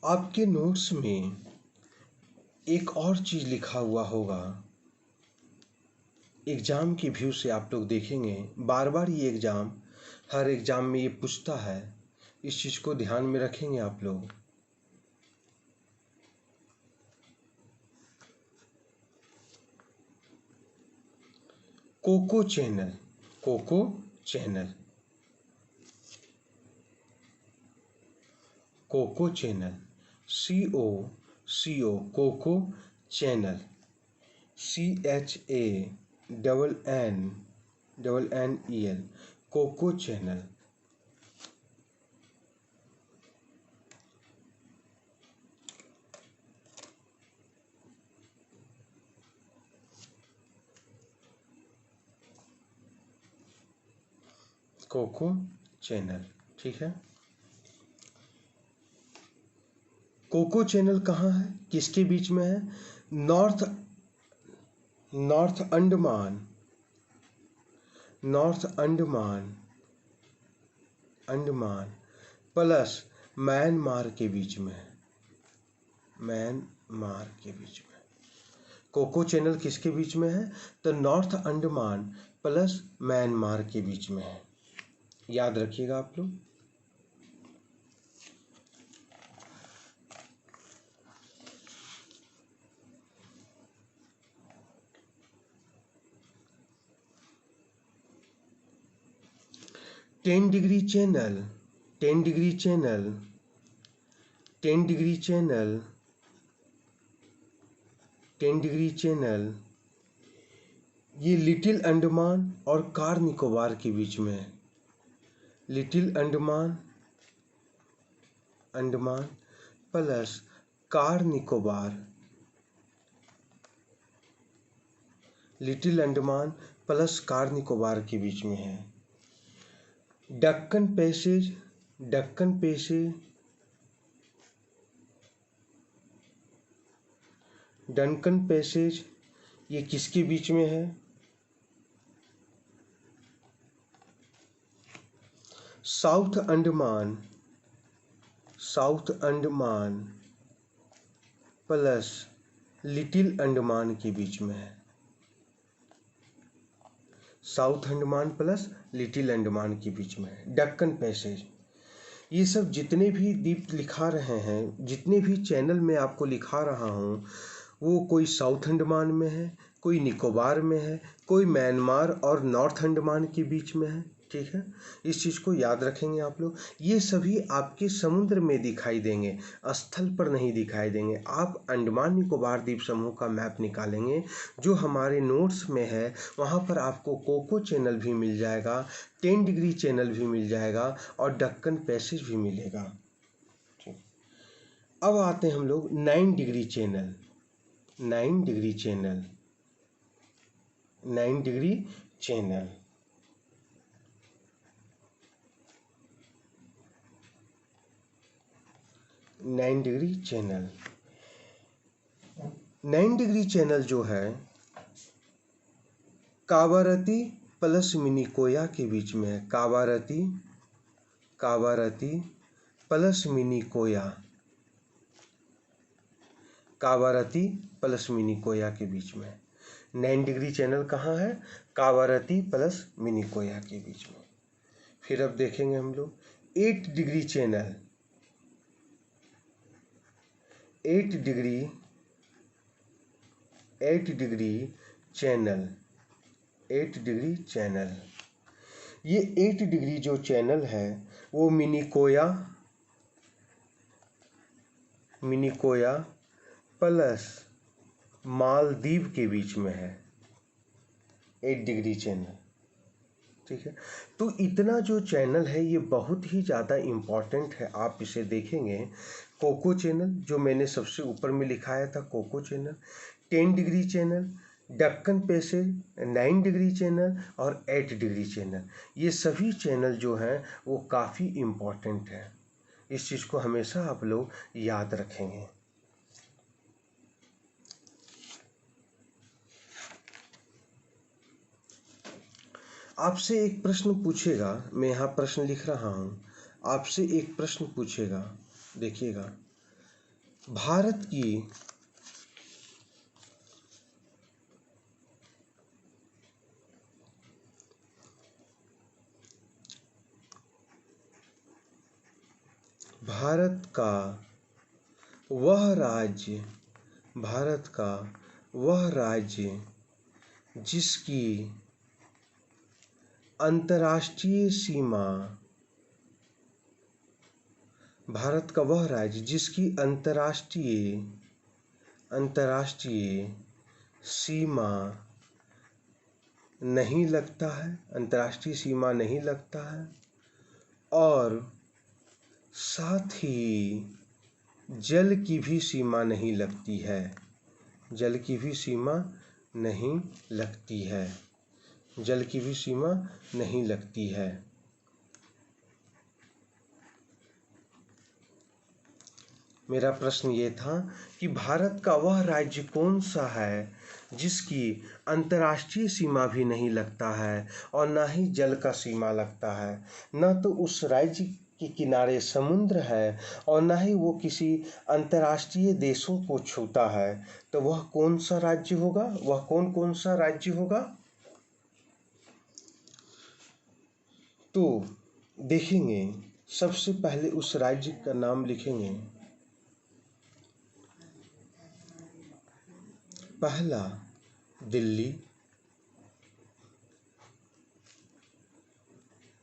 आपके नोट्स में एक और चीज लिखा हुआ होगा। एग्जाम के व्यू से आप लोग देखेंगे, बार बार ये हर एग्जाम में ये पूछता है। इस चीज को ध्यान में रखेंगे आप लोग। Coco channel CO Coco channel, CHANNEL Coco channel. Coco channel, ठीक है। कोको चैनल कहाँ है, किसके बीच में है? नॉर्थ अंडमान प्लस म्यांमार के बीच में है। म्यांमार के बीच में कोको चैनल किसके बीच में है? तो नॉर्थ अंडमान प्लस म्यांमार के बीच में है। याद रखिएगा आप लोग। टेन डिग्री चैनल ये लिटिल अंडमान और कार निकोबार के बीच में है। Little Andaman plus car Nicobar, little Andaman plus car Nicobar के बीच में है। डक्कन पैसेज ये किसके बीच में है? South Andaman plus little Andaman के बीच में है। South Andaman plus little Andaman के बीच में है डक्कन पैसेज। ये सब जितने भी द्वीप लिखा रहे हैं, जितने भी चैनल में आपको लिखा रहा हूँ, वो कोई साउथ अंडमान में है, कोई निकोबार में है, कोई म्यांमार और नॉर्थ अंडमान के बीच में है, ठीक है। इस चीज़ को याद रखेंगे आप लोग। ये सभी आपके समुद्र में दिखाई देंगे, स्थल पर नहीं दिखाई देंगे। आप अंडमान निकोबार द्वीप समूह का मैप निकालेंगे जो हमारे नोट्स में है, वहाँ पर आपको कोको चैनल भी मिल जाएगा, 10 डिग्री चैनल भी मिल जाएगा और डक्कन पैसेज भी मिलेगा। ठीक, अब आते हैं हम लोग 9 degree channel. 9 degree channel 9 degree channel 9 degree channel 9 degree channel जो है कावारती प्लस मिनिकोया के बीच में है। कावारती प्लस मिनिकोया, कावारती प्लस मिनिकोया के बीच में 9 डिग्री चैनल कहाँ है? कावारती प्लस मिनिकोया के बीच में। फिर अब देखेंगे हम लोग 8 डिग्री चैनल। 8 डिग्री चैनल ये 8 डिग्री जो चैनल है वो मिनिकोया प्लस मालदीव के बीच में है। 8 डिग्री चैनल, ठीक है। तो इतना जो चैनल है ये बहुत ही ज़्यादा इम्पॉर्टेंट है। आप इसे देखेंगे, कोको चैनल जो मैंने सबसे ऊपर में लिखाया था, Coco channel, 10 degree channel, Duncan passage, 9 degree channel और 8 डिग्री चैनल, ये सभी चैनल जो हैं वो काफ़ी इम्पॉर्टेंट है। इस चीज़ को हमेशा आप लोग याद रखेंगे। आपसे एक प्रश्न पूछेगा, मैं यहाँ प्रश्न लिख रहा हूँ, आपसे एक प्रश्न पूछेगा, देखिएगा। भारत का वह राज्य जिसकी अंतर्राष्ट्रीय सीमा भारत का वह राज्य जिसकी अंतर्राष्ट्रीय सीमा नहीं लगता है, अंतर्राष्ट्रीय सीमा नहीं लगता है, और साथ ही जल की भी सीमा नहीं लगती है, जल की भी सीमा नहीं लगती है, जल की भी सीमा नहीं लगती है। मेरा प्रश्न ये था कि भारत का वह राज्य कौन सा है जिसकी अंतर्राष्ट्रीय सीमा भी नहीं लगता है और ना ही जल का सीमा लगता है, ना तो उस राज्य के किनारे समुद्र है और ना ही वो किसी अंतर्राष्ट्रीय देशों को छूता है। तो वह कौन सा राज्य होगा, वह कौन कौन सा राज्य होगा? तो देखेंगे, सबसे पहले उस राज्य का नाम लिखेंगे। पहला दिल्ली,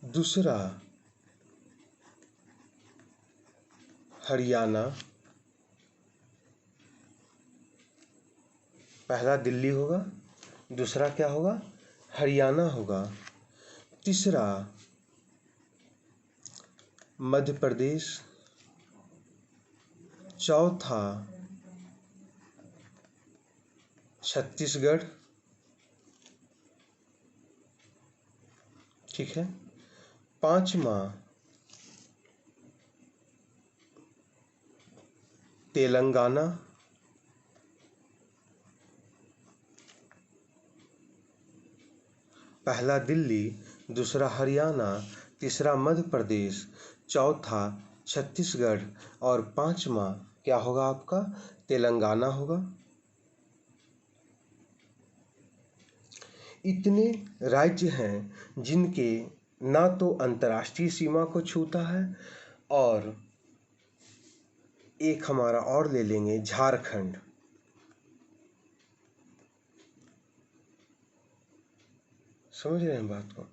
दूसरा हरियाणा, पहला दिल्ली होगा, दूसरा क्या होगा? हरियाणा होगा, तीसरा मध्य प्रदेश, चौथा छत्तीसगढ़, ठीक है, पांचवा तेलंगाना, पहला दिल्ली, दूसरा हरियाणा, तीसरा मध्य प्रदेश, चौथा छत्तीसगढ़ और पांचवा क्या होगा आपका? तेलंगाना होगा। इतने राज्य हैं जिनके ना तो अंतर्राष्ट्रीय सीमा को छूता है, और एक हमारा और ले लेंगे झारखंड। समझ रहे हैं बात को?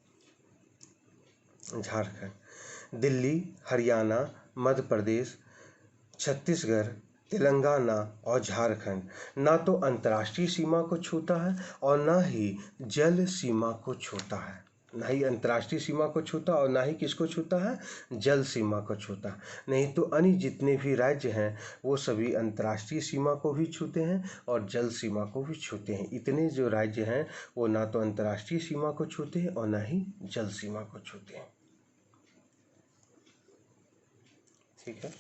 झारखंड, दिल्ली, हरियाणा, मध्य प्रदेश, छत्तीसगढ़, तेलंगाना और झारखंड ना तो अंतर्राष्ट्रीय सीमा को छूता है और ना ही जल सीमा को छूता है, ना ही अंतर्राष्ट्रीय सीमा को छूता और ना ही किसको छूता है? जल सीमा को छूता है। नहीं तो अन्य जितने भी राज्य हैं वो सभी अंतर्राष्ट्रीय सीमा को भी छूते हैं और जल सीमा को भी छूते हैं। इतने जो राज्य हैं वो ना तो अंतर्राष्ट्रीय सीमा को छूते हैं और ना ही जल सीमा को छूते हैं। ठीक है,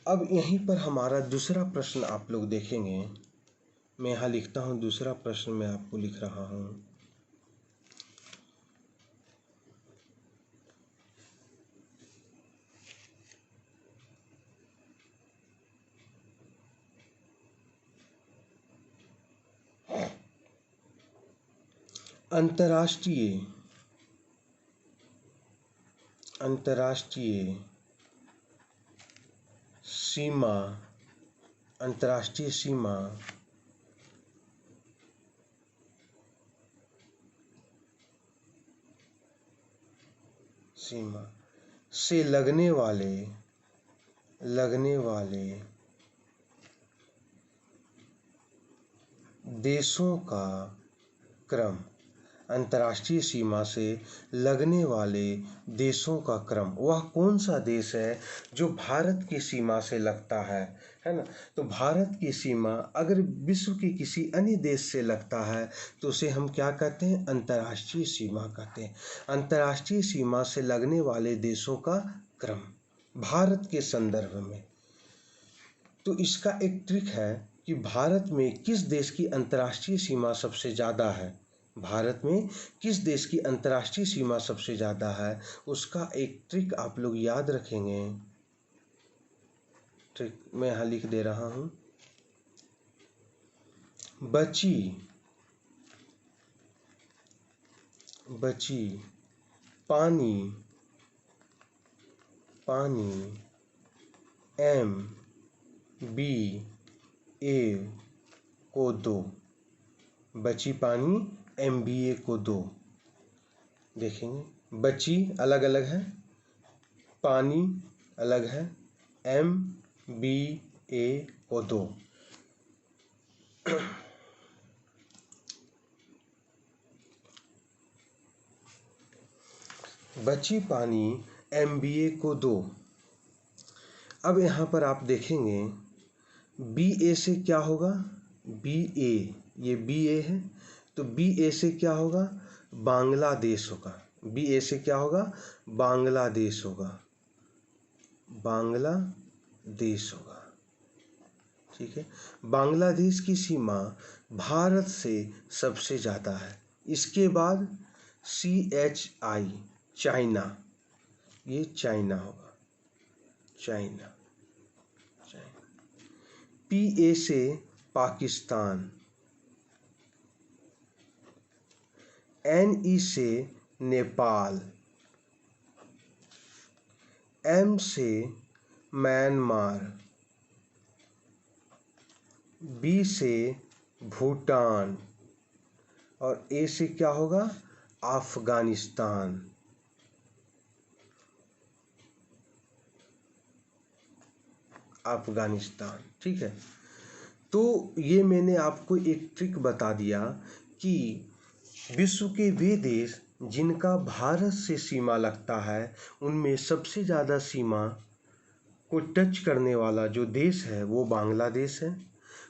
अब यहीं पर हमारा दूसरा प्रश्न आप लोग देखेंगे। मैं यहाँ लिखता हूँ, दूसरा प्रश्न मैं आपको लिख रहा हूँ। अंतर्राष्ट्रीय सीमा, अंतर्राष्ट्रीय सीमा से लगने वाले देशों का क्रम, अंतर्राष्ट्रीय सीमा से लगने वाले देशों का क्रम, वह कौन सा देश है जो भारत की सीमा से लगता है ना? तो भारत की सीमा अगर विश्व के किसी अन्य देश से लगता है तो उसे हम क्या कहते हैं? अंतर्राष्ट्रीय सीमा कहते हैं। अंतर्राष्ट्रीय सीमा से लगने वाले देशों का क्रम भारत के संदर्भ में। तो इसका एक ट्रिक है कि भारत में किस देश की अंतर्राष्ट्रीय सीमा सबसे ज़्यादा है, भारत में किस देश की अंतर्राष्ट्रीय सीमा सबसे ज़्यादा है, उसका एक ट्रिक आप लोग याद रखेंगे। ट्रिक मैं यहाँ लिख दे रहा हूँ। बची पानी MBA को दो, बची पानी MBA को दो। देखेंगे बची अलग अलग है, पानी अलग है, MBA को 2। बची पानी MBA को 2। अब यहाँ पर आप देखेंगे BA से क्या होगा, BA, ये BA है, तो BA से क्या होगा, बांग्लादेश होगा। BA से क्या होगा, बांग्लादेश होगा, बांग्लादेश होगा। ठीक है, बांग्लादेश की सीमा भारत से सबसे ज़्यादा है। इसके बाद CHI, चाइना, ये चाइना होगा, चाइना। PA से पाकिस्तान, NE से नेपाल, M से म्यांमार, B से भूटान और A से क्या होगा, अफगानिस्तान। अफगानिस्तान। ठीक है, तो ये मैंने आपको एक ट्रिक बता दिया कि विश्व के वे देश जिनका भारत से सीमा लगता है उनमें सबसे ज़्यादा सीमा को टच करने वाला जो देश है वो बांग्लादेश है,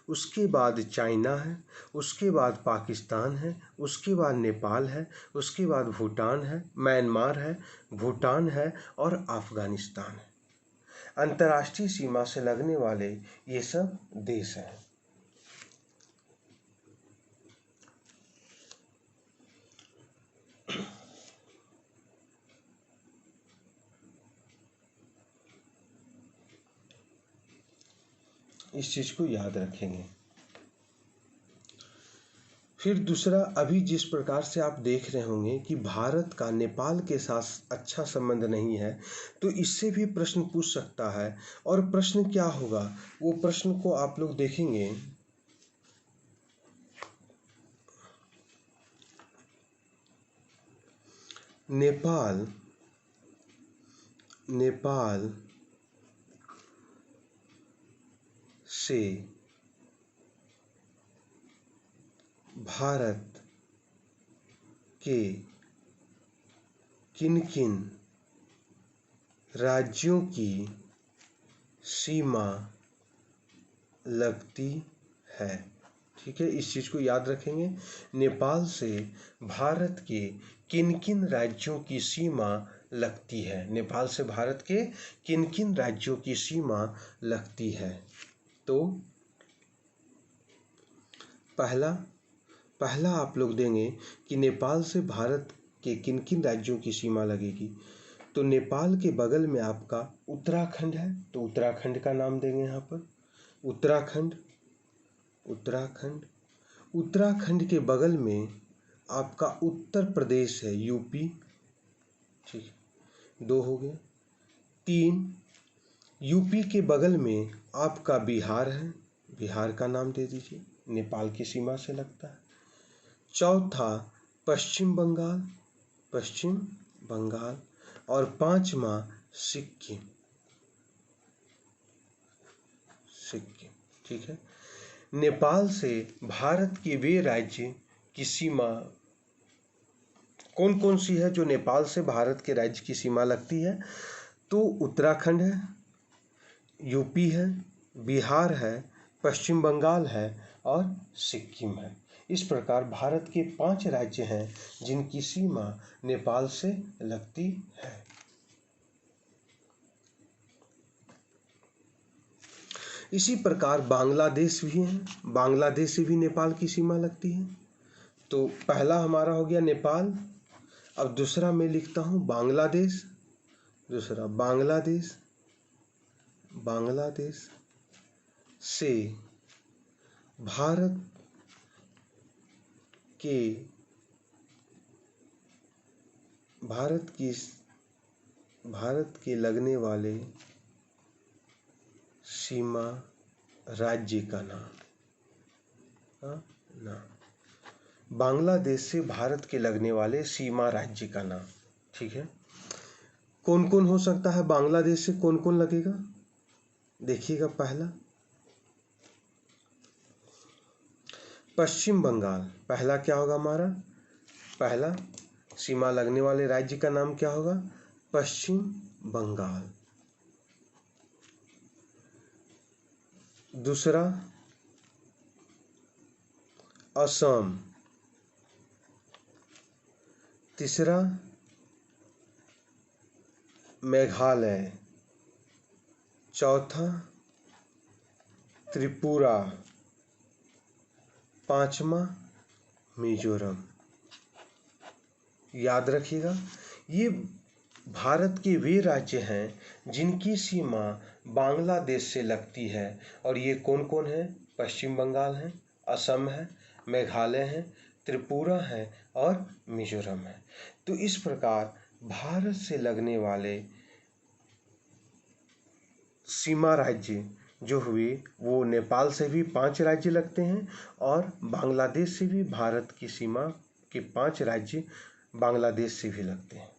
उसके बाद चाइना है, उसके बाद पाकिस्तान है, उसके बाद नेपाल है, उसके बाद भूटान है, म्यांमार है, भूटान है और अफगानिस्तान है। अंतर्राष्ट्रीय सीमा से लगने वाले ये सब देश हैं। इस चीज को याद रखेंगे। फिर दूसरा, अभी जिस प्रकार से आप देख रहे होंगे कि भारत का नेपाल के साथ अच्छा संबंध नहीं है, तो इससे भी प्रश्न पूछ सकता है। और प्रश्न क्या होगा, वो प्रश्न को आप लोग देखेंगे। नेपाल से भारत के किन किन राज्यों की सीमा लगती है। ठीक है, इस चीज को याद रखेंगे। नेपाल से भारत के किन किन राज्यों की सीमा लगती है, नेपाल से भारत के किन किन राज्यों की सीमा लगती है। तो पहला आप लोग देंगे कि नेपाल से भारत के किन किन राज्यों की सीमा लगेगी। तो नेपाल के बगल में आपका उत्तराखंड है, तो उत्तराखंड का नाम देंगे यहाँ पर, उत्तराखंड। उत्तराखंड के बगल में आपका उत्तर प्रदेश है, यूपी। ठीक, 2 हो गए। 3, यूपी के बगल में आपका बिहार है, बिहार का नाम दे दीजिए, नेपाल की सीमा से लगता है। 4था पश्चिम बंगाल और 5वां सिक्किम। ठीक है, नेपाल से भारत के वे राज्य की सीमा कौन कौन सी है जो नेपाल से भारत के राज्य की सीमा लगती है। तो उत्तराखंड है, यूपी है, बिहार है, पश्चिम बंगाल है और सिक्किम है। इस प्रकार भारत के 5 राज्य हैं जिनकी सीमा नेपाल से लगती है। इसी प्रकार बांग्लादेश भी है, बांग्लादेश से भी नेपाल की सीमा लगती है। तो पहला हमारा हो गया नेपाल। अब दूसरा मैं लिखता हूँ बांग्लादेश, दूसरा बांग्लादेश से भारत के लगने वाले सीमा राज्य का नाम, बांग्लादेश से भारत के लगने वाले सीमा राज्य का नाम। ठीक है, कौन कौन हो सकता है बांग्लादेश से, कौन कौन लगेगा? देखिएगा, पहला पश्चिम बंगाल, पहला क्या होगा हमारा? पहला सीमा लगने वाले राज्य का नाम क्या होगा? पश्चिम बंगाल। दूसरा असम। तीसरा मेघालय। चौथा त्रिपुरा। पांचवा मिजोरम। याद रखिएगा, ये भारत के वे राज्य हैं जिनकी सीमा बांग्लादेश से लगती है। और ये कौन कौन है? पश्चिम बंगाल है, असम है, मेघालय है, त्रिपुरा है और मिजोरम है। तो इस प्रकार भारत से लगने वाले सीमा राज्य जो हुए वो नेपाल से भी 5 राज्य लगते हैं और बांग्लादेश से भी भारत की सीमा के 5 राज्य बांग्लादेश से भी लगते हैं।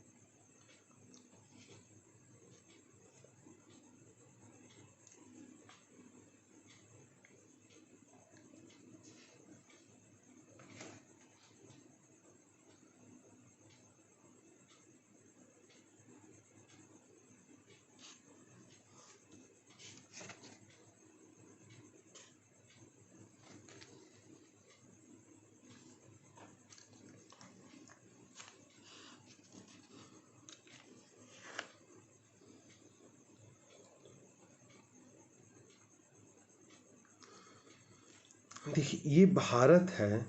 देखिए, ये भारत है,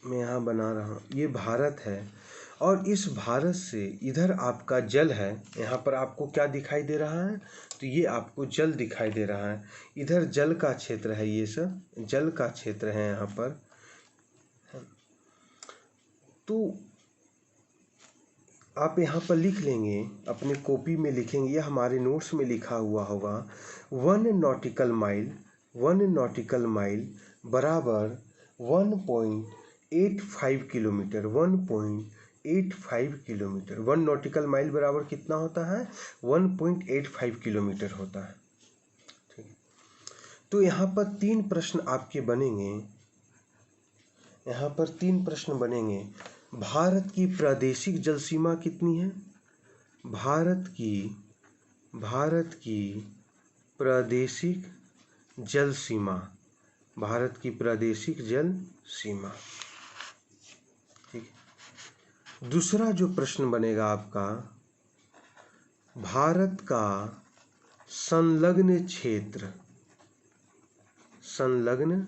मैं यहाँ बना रहा हूँ, ये भारत है और इस भारत से इधर आपका जल है। यहाँ पर आपको क्या दिखाई दे रहा है? तो ये आपको जल दिखाई दे रहा है। इधर जल का क्षेत्र है, ये सब जल का क्षेत्र है यहाँ पर। तो आप यहाँ पर लिख लेंगे, अपने कॉपी में लिखेंगे या हमारे नोट्स में लिखा हुआ होगा 1 नॉटिकल माइल, 1 नॉटिकल माइल बराबर 1.85 किलोमीटर, 1.85 किलोमीटर। 1 नॉटिकल माइल बराबर कितना होता है? 1.85 किलोमीटर होता है। ठीक है, तो यहाँ पर 3 प्रश्न आपके बनेंगे। यहाँ पर 3 प्रश्न बनेंगे। भारत की प्रादेशिक जल सीमा कितनी है? भारत की प्रादेशिक जल सीमा, भारत की प्रादेशिक जल सीमा। ठीक है। दूसरा जो प्रश्न बनेगा आपका, भारत का संलग्न क्षेत्र, संलग्न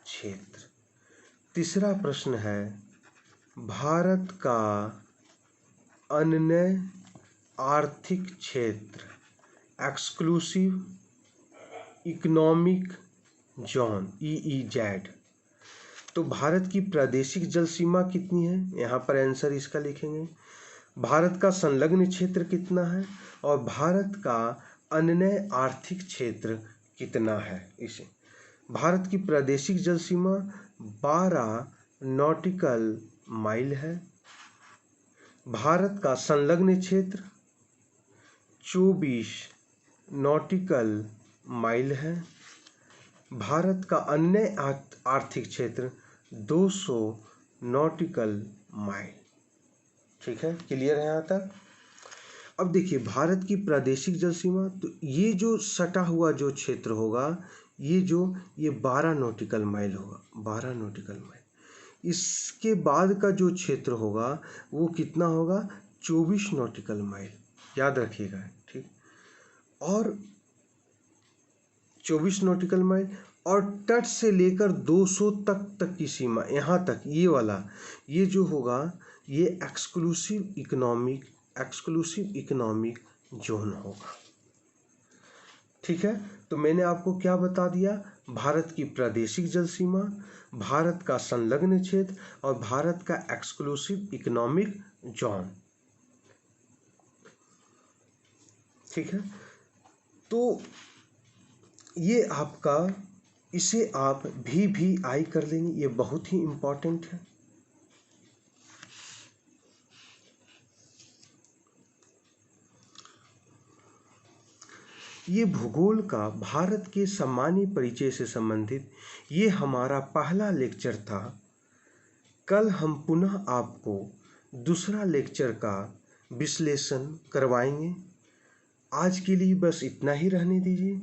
क्षेत्र। तीसरा प्रश्न है भारत का अन्य आर्थिक क्षेत्र, एक्सक्लूसिव इकोनॉमिक जोन, EEZ। तो भारत की प्रादेशिक जल सीमा कितनी है? यहाँ पर आंसर इसका लिखेंगे। भारत का संलग्न क्षेत्र कितना है और भारत का अन्य आर्थिक क्षेत्र कितना है? इसे भारत की प्रादेशिक जल सीमा 12 नॉटिकल माइल है। भारत का संलग्न क्षेत्र 24 नॉटिकल माइल है। भारत का अन्य आर्थिक क्षेत्र 200 नॉटिकल माइल। ठीक है, क्लियर है यहाँ तक? अब देखिए, भारत की प्रादेशिक जल सीमा, तो ये जो सटा हुआ जो क्षेत्र होगा, ये 12 नॉटिकल माइल होगा, 12 नॉटिकल माइल। इसके बाद का जो क्षेत्र होगा वो कितना होगा? 24 नॉटिकल माइल। याद रखिएगा, ठीक। और 24 नॉटिकल माइल और तट से लेकर 200 तक की सीमा, यहाँ तक ये वाला, ये जो होगा ये एक्सक्लूसिव इकोनॉमिक जोन होगा। ठीक है, तो मैंने आपको क्या बता दिया? भारत की प्रादेशिक जल सीमा, भारत का संलग्न क्षेत्र और भारत का एक्सक्लूसिव इकोनॉमिक जोन। ठीक है, तो ये आपका, इसे आप VVI कर लेंगे, ये बहुत ही इम्पोर्टेंट है। ये भूगोल का भारत के सामान्य परिचय से संबंधित ये हमारा पहला लेक्चर था। कल हम पुनः आपको दूसरा लेक्चर का विश्लेषण करवाएंगे। आज के लिए बस इतना ही रहने दीजिए।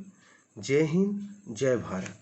जय हिंद, जय भारत।